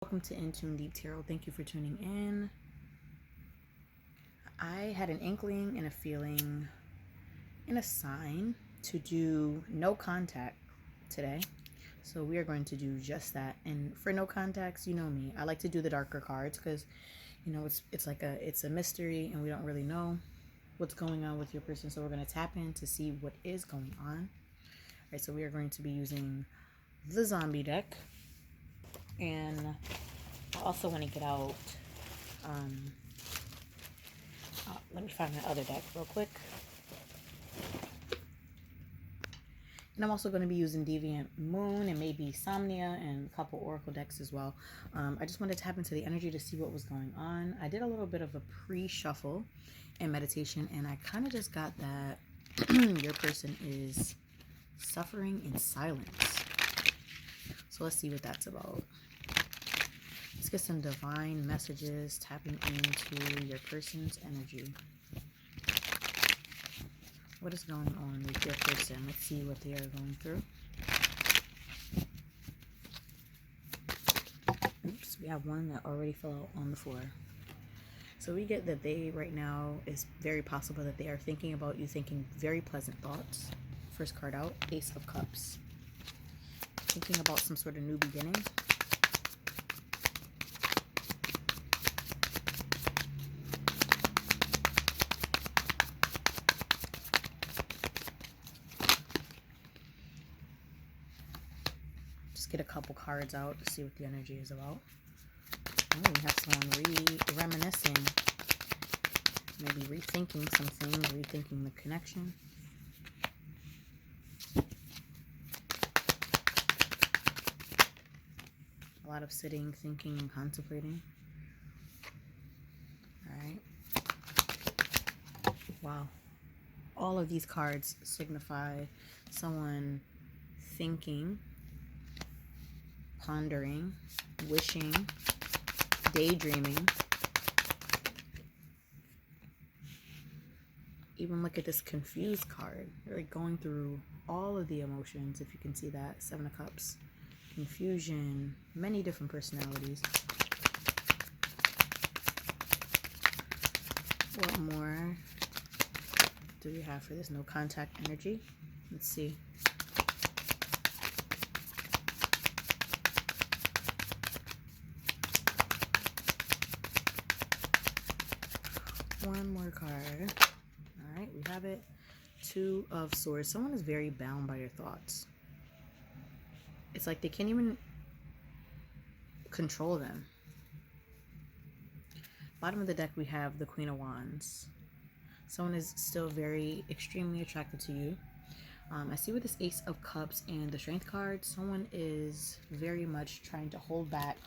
Welcome to Intune Deep Tarot. Thank you for tuning in. I had an inkling and a feeling and a sign to do no contact today. So we are going to do just that. And for no contacts, you know me. I like to do the darker cards because it's a mystery and we don't really know what's going on with your person. So we're going to tap in to see what is going on. All right, so we are going to be using the zombie deck. And I also want to get out, let me find my other deck real quick. And I'm also going to be using Deviant Moon and maybe Somnia and a couple Oracle decks as well. I just wanted to tap into the energy to see what was going on. I did a little bit of a pre-shuffle and meditation, and I kind of just got that your person is suffering in silence. So let's see what that's about. Let's get some divine messages tapping into your person's energy. What is going on with your person? Let's see what they are going through. Oops, we have one that already fell out on the floor. So we get that they right now is very possible that they are thinking about you, thinking very pleasant thoughts. First card out, Ace of Cups. Thinking about some sort of new beginning. Get a couple cards out to see what the energy is about. Oh, we have someone reminiscing, maybe rethinking some things, rethinking the connection. A lot of sitting, thinking, and contemplating. All right. Wow. All of these cards signify someone thinking, pondering, wishing, daydreaming. Even look at this confused card. They're like going through all of the emotions, if you can see that. Seven of Cups. Confusion. Many different personalities. What more do we have for this? No contact energy. Let's see. One more card. All right, we have it. Two of Swords. Someone is very bound by your thoughts. It's like they can't even control them. Bottom of the deck, we have the Queen of Wands. Someone is still very extremely attracted to you. I see with this Ace of Cups and the Strength card, someone is very much trying to hold back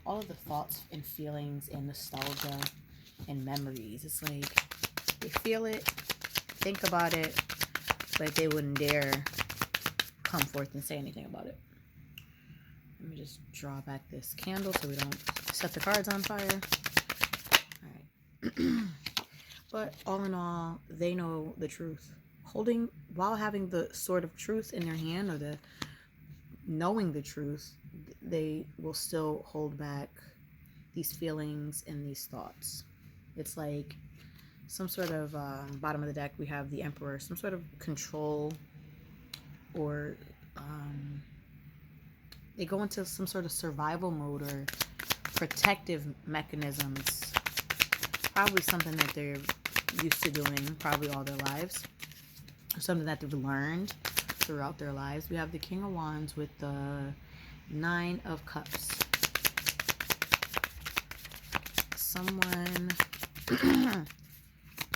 all of the thoughts and feelings and nostalgia and memories. It's like they feel it, think about it, but they wouldn't dare come forth and say anything about it. Let me just draw back this candle so we don't set the cards on fire. All right. But all in all, they know the truth. While having the sword of truth in their hand, or the knowing the truth, they will still hold back these feelings and these thoughts. It's like some sort of, bottom of the deck, we have the Emperor, some sort of control, or they go into some sort of survival mode or protective mechanisms. Probably something that they're used to doing probably all their lives, or something that they've learned throughout their lives. We have the King of Wands with the Nine of Cups. Someone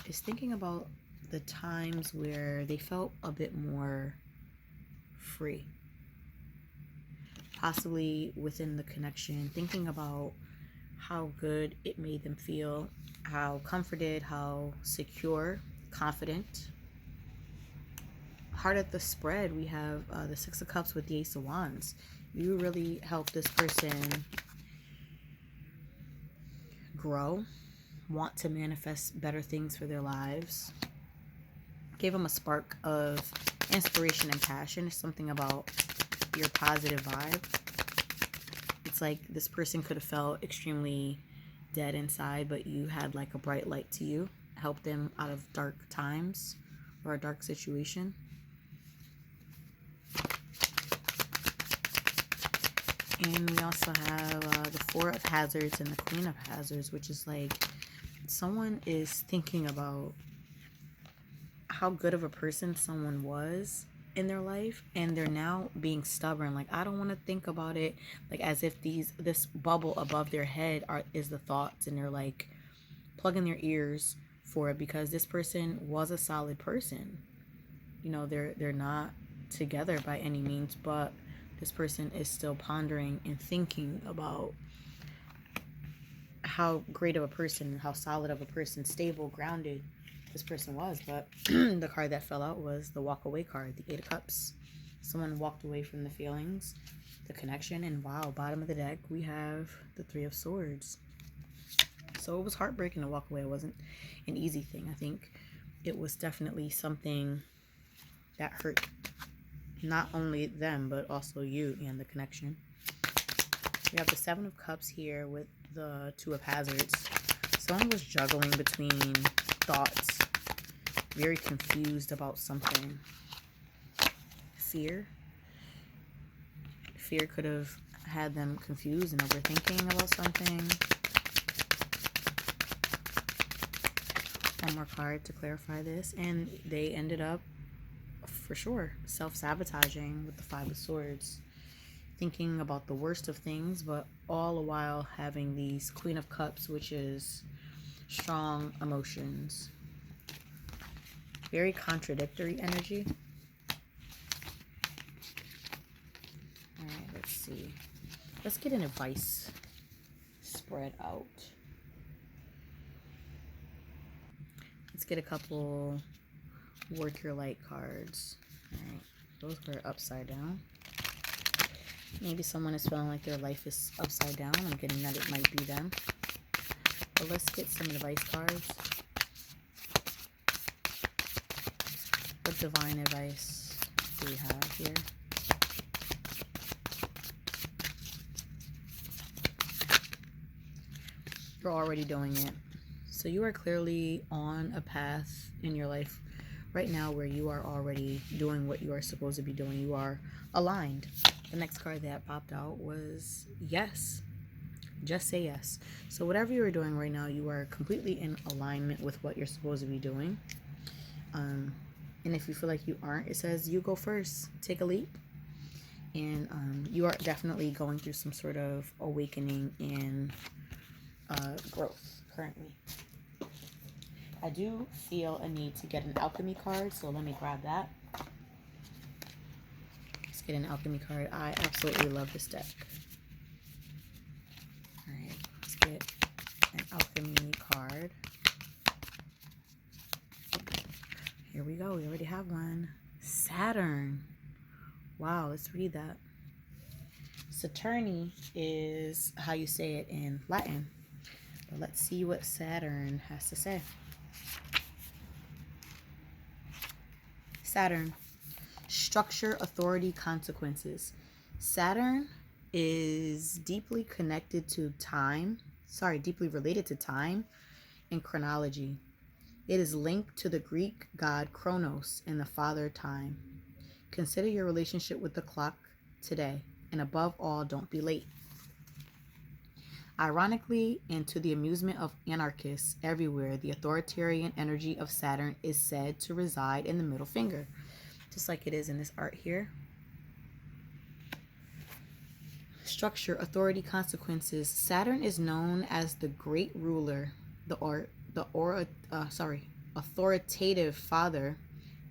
is thinking about the times where they felt a bit more free, possibly within the connection, thinking about how good it made them feel, how comforted, how secure, confident. Heart at the spread, we have the Six of Cups with the Ace of Wands. You really help this person grow, want to manifest better things for their lives. Gave them a spark of inspiration and passion. It's something about your positive vibe. It's It's like this person could have felt extremely dead inside, but you had like a bright light to you, help them out of dark times or a dark situation. And we also have the Four of Hazards and the Queen of Hazards, which is like someone is thinking about how good of a person someone was in their life, and they're now being stubborn. Like, I don't want to think about it, like as if this bubble above their head is the thoughts, and they're like plugging their ears for it because this person was a solid person. You know, they're not together by any means, but this person is still pondering and thinking about how great of a person, how solid of a person, stable, grounded this person was. But the card that fell out was the walk away card, the Eight of Cups. Someone walked away from the feelings, the connection, and wow, bottom of the deck, we have the Three of Swords. So it was heartbreaking to walk away. It wasn't an easy thing. I think it was definitely something that hurt not only them, but also you and the connection. We have the Seven of Cups here with the Two of Hazards. Someone was juggling between thoughts, very confused about something. Fear could have had them confused and overthinking about something. One more card to clarify this, and they ended up, for sure, self-sabotaging with the Five of Swords, thinking about the worst of things, but all the while having these Queen of Cups, which is strong emotions. Very contradictory energy. Alright, let's see. Let's get an advice spread out. Let's get a couple Work Your Light cards. Alright, those were upside down. Maybe someone is feeling like their life is upside down. I'm getting that it might be them. But let's get some advice cards. What divine advice do we have here? You're already doing it. So you are clearly on a path in your life right now where you are already doing what you are supposed to be doing. You are aligned. The next card that popped out was yes. Just say yes. So whatever you are doing right now, you are completely in alignment with what you're supposed to be doing. And if you feel like you aren't, it says you go first. Take a leap. And you are definitely going through some sort of awakening and growth currently. I do feel a need to get an alchemy card, so let me grab that. Let's get an alchemy card. I absolutely love this deck. Alright, let's get an alchemy card. Here we go. We already have one. Saturn. Wow, let's read that. Saturni is how you say it in Latin. But let's see what Saturn has to say. Saturn. Structure, authority, consequences. Saturn is deeply connected to time. Deeply related to time and chronology. It is linked to the Greek god Kronos and the father time. Consider your relationship with the clock today, and above all, don't be late. Ironically, and to the amusement of anarchists everywhere, the authoritarian energy of Saturn is said to reside in the middle finger, just like it is in this art here. Structure, authority, consequences. Saturn is known as the great ruler, authoritative father,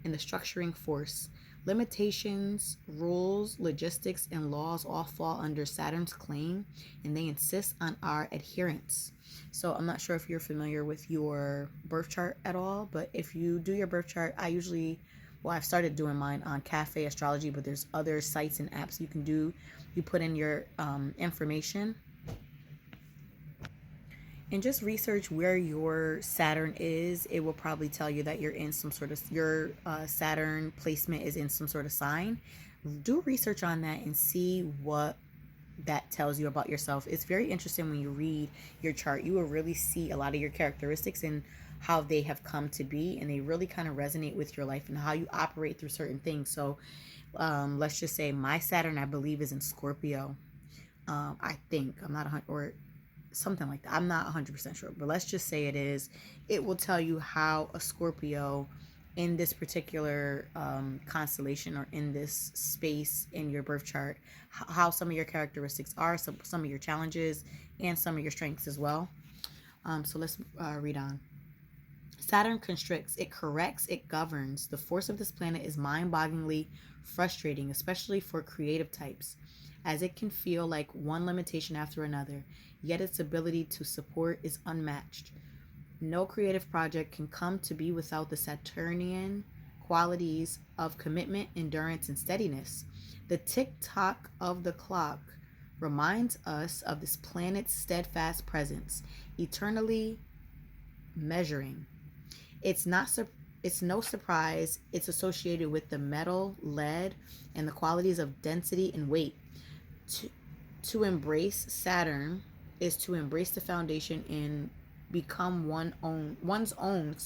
and the structuring force. Limitations, rules, logistics, and laws all fall under Saturn's claim, and they insist on our adherence. So I'm not sure if you're familiar with your birth chart at all, but if you do your birth chart, I've started doing mine on Cafe Astrology, but there's other sites and apps you can do. You put in your information and just research where your Saturn is. It will probably tell you that you're in some sort of, your Saturn placement is in some sort of sign. Do research on that and see what that tells you about yourself. It's very interesting when you read your chart. You will really see a lot of your characteristics and how they have come to be, and they really kind of resonate with your life and how you operate through certain things. So let's just say my Saturn, I believe, is in Scorpio. I think I'm not or something like that. I'm not 100% sure, but let's just say it is. It will tell you how a Scorpio in this particular constellation or in this space in your birth chart, how some of your characteristics are, some of your challenges, and some of your strengths as well. So let's read on. Saturn constricts, it corrects, it governs. The force of this planet is mind-bogglingly frustrating, especially for creative types, as it can feel like one limitation after another, yet its ability to support is unmatched. No creative project can come to be without the Saturnian qualities of commitment, endurance, and steadiness. The tick-tock of the clock reminds us of this planet's steadfast presence, eternally measuring. It's no surprise it's associated with the metal, lead, and the qualities of density and weight. To embrace Saturn is to embrace the foundation and become one's own,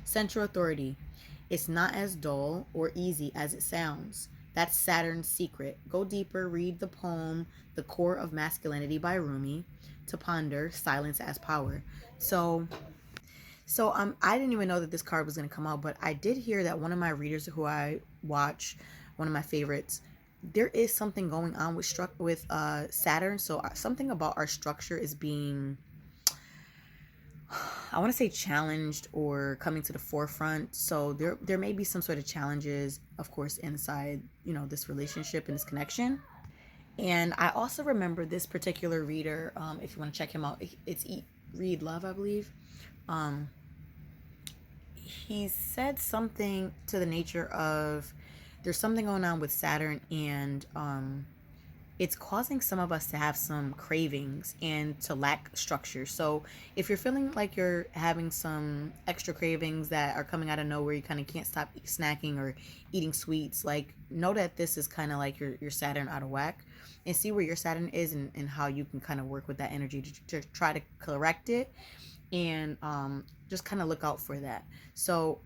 central authority. It's not as dull or easy as it sounds. That's Saturn's secret. Go deeper, read the poem The Core of Masculinity by Rumi to ponder silence as power. So I didn't even know that this card was going to come out, but I did hear that one of my readers who I watch, one of my favorites, there is something going on with Saturn. So something about our structure is being, I want to say, challenged or coming to the forefront. So there may be some sort of challenges, of course, inside, this relationship and this connection. And I also remember this particular reader, if you want to check him out, it's Read Love, I believe. He said something to the nature of there's something going on with Saturn, and it's causing some of us to have some cravings and to lack structure. So if you're feeling like you're having some extra cravings that are coming out of nowhere, you kind of can't stop snacking or eating sweets, like know that this is kind of like your Saturn out of whack, and see where your Saturn is and how you can kind of work with that energy to try to correct it, and just kind of look out for that. So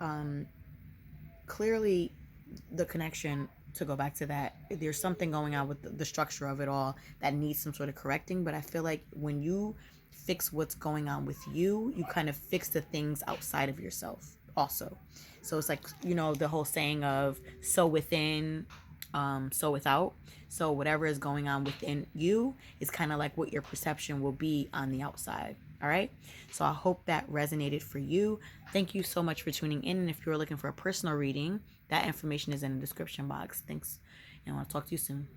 clearly the connection, to go back to that, there's something going on with the structure of it all that needs some sort of correcting. But I feel like when you fix what's going on with you, you kind of fix the things outside of yourself also. So it's like, the whole saying of so within, so without. So whatever is going on within you is kind of like what your perception will be on the outside. All right. So I hope that resonated for you. Thank you so much for tuning in. And if you're looking for a personal reading, that information is in the description box. Thanks. And I'll talk to you soon.